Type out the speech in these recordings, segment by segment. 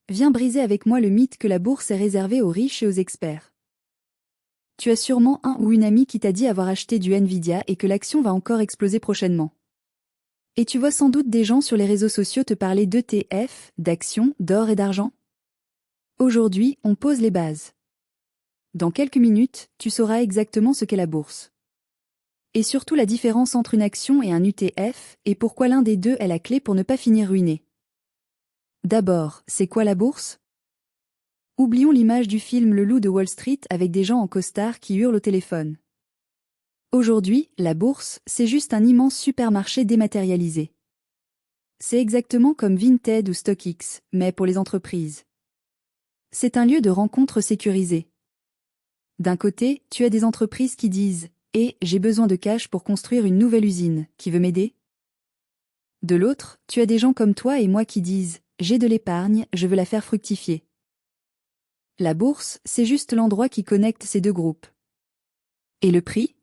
Viens briser avec moi le mythe que la bourse est réservée aux riches et aux experts. Tu as sûrement un ou une amie qui t'a dit avoir acheté du Nvidia et que l'action va encore exploser prochainement. Et tu vois sans doute des gens sur les réseaux sociaux te parler d'ETF, d'actions, d'or et d'argent. Aujourd'hui, on pose les bases. Dans quelques minutes, tu sauras exactement ce qu'est la bourse. Et surtout la différence entre une action et un ETF, et pourquoi l'un des deux est la clé pour ne pas finir ruiné. D'abord, c'est quoi la bourse? Oublions l'image du film Le Loup de Wall Street avec des gens en costard qui hurlent au téléphone. Aujourd'hui, la bourse, c'est juste un immense supermarché dématérialisé. C'est exactement comme Vinted ou StockX, mais pour les entreprises. C'est un lieu de rencontre sécurisé. D'un côté, tu as des entreprises qui disent « Eh, j'ai besoin de cash pour construire une nouvelle usine, qui veut m'aider ?» De l'autre, tu as des gens comme toi et moi qui disent « J'ai de l'épargne, je veux la faire fructifier. » La bourse, c'est juste l'endroit qui connecte ces deux groupes. Et le prix?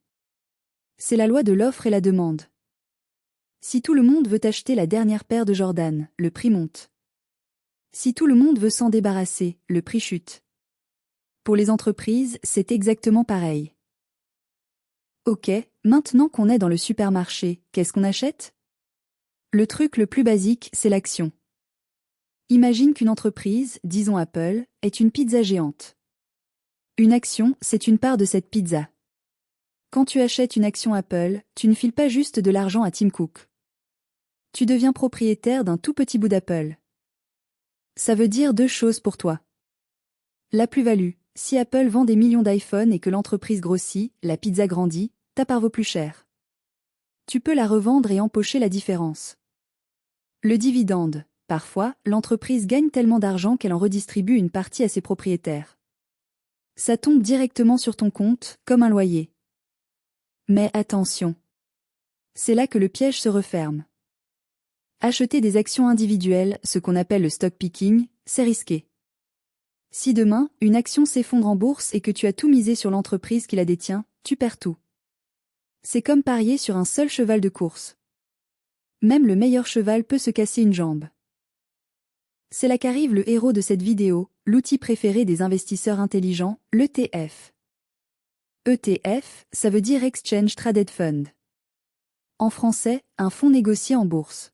C'est la loi de l'offre et la demande. Si tout le monde veut acheter la dernière paire de Jordan, le prix monte. Si tout le monde veut s'en débarrasser, le prix chute. Pour les entreprises, c'est exactement pareil. Ok, maintenant qu'on est dans le supermarché, qu'est-ce qu'on achète? Le truc le plus basique, c'est l'action. Imagine qu'une entreprise, disons Apple, est une pizza géante. Une action, c'est une part de cette pizza. Quand tu achètes une action Apple, tu ne files pas juste de l'argent à Tim Cook. Tu deviens propriétaire d'un tout petit bout d'Apple. Ça veut dire deux choses pour toi. La plus-value, si Apple vend des millions d'iPhone et que l'entreprise grossit, la pizza grandit, ta part vaut plus cher. Tu peux la revendre et empocher la différence. Le dividende, parfois, l'entreprise gagne tellement d'argent qu'elle en redistribue une partie à ses propriétaires. Ça tombe directement sur ton compte, comme un loyer. Mais attention. C'est là que le piège se referme. Acheter des actions individuelles, ce qu'on appelle le stock picking, c'est risqué. Si demain, une action s'effondre en bourse et que tu as tout misé sur l'entreprise qui la détient, tu perds tout. C'est comme parier sur un seul cheval de course. Même le meilleur cheval peut se casser une jambe. C'est là qu'arrive le héros de cette vidéo, l'outil préféré des investisseurs intelligents, l'ETF. ETF, ça veut dire Exchange Traded Fund. En français, un fonds négocié en bourse.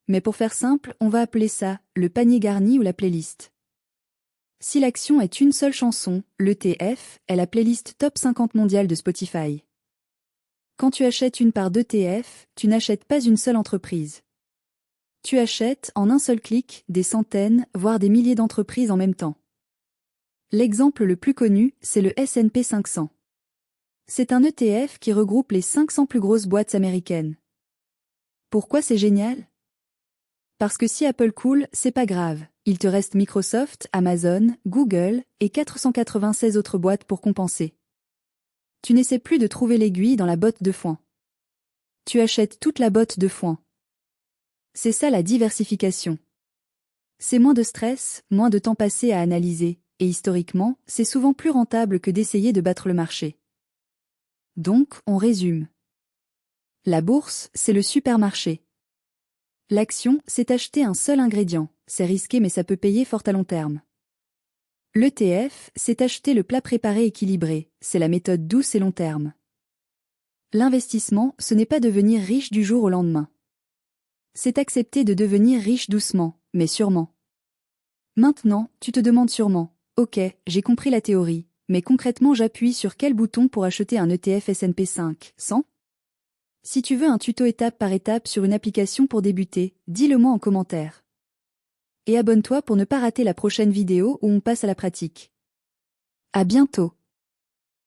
Mais pour faire simple, on va appeler ça le panier garni ou la playlist. Si l'action est une seule chanson, l'ETF est la playlist top 50 mondiale de Spotify. Quand tu achètes une part d'ETF, tu n'achètes pas une seule entreprise. Tu achètes, en un seul clic, des centaines, voire des milliers d'entreprises en même temps. L'exemple le plus connu, c'est le S&P 500. C'est un ETF qui regroupe les 500 plus grosses boîtes américaines. Pourquoi c'est génial? Parce que si Apple coule, c'est pas grave, il te reste Microsoft, Amazon, Google et 496 autres boîtes pour compenser. Tu n'essaies plus de trouver l'aiguille dans la botte de foin. Tu achètes toute la botte de foin. C'est ça la diversification. C'est moins de stress, moins de temps passé à analyser, et historiquement, c'est souvent plus rentable que d'essayer de battre le marché. Donc, on résume. La bourse, c'est le supermarché. L'action, c'est acheter un seul ingrédient, c'est risqué mais ça peut payer fort à long terme. L'ETF, c'est acheter le plat préparé équilibré, c'est la méthode douce et long terme. L'investissement, ce n'est pas devenir riche du jour au lendemain. C'est accepter de devenir riche doucement, mais sûrement. Maintenant, tu te demandes sûrement, ok, j'ai compris la théorie, mais concrètement j'appuie sur quel bouton pour acheter un ETF S&P 500? Si tu veux un tuto étape par étape sur une application pour débuter, dis-le-moi en commentaire. Et abonne-toi pour ne pas rater la prochaine vidéo où on passe à la pratique. À bientôt.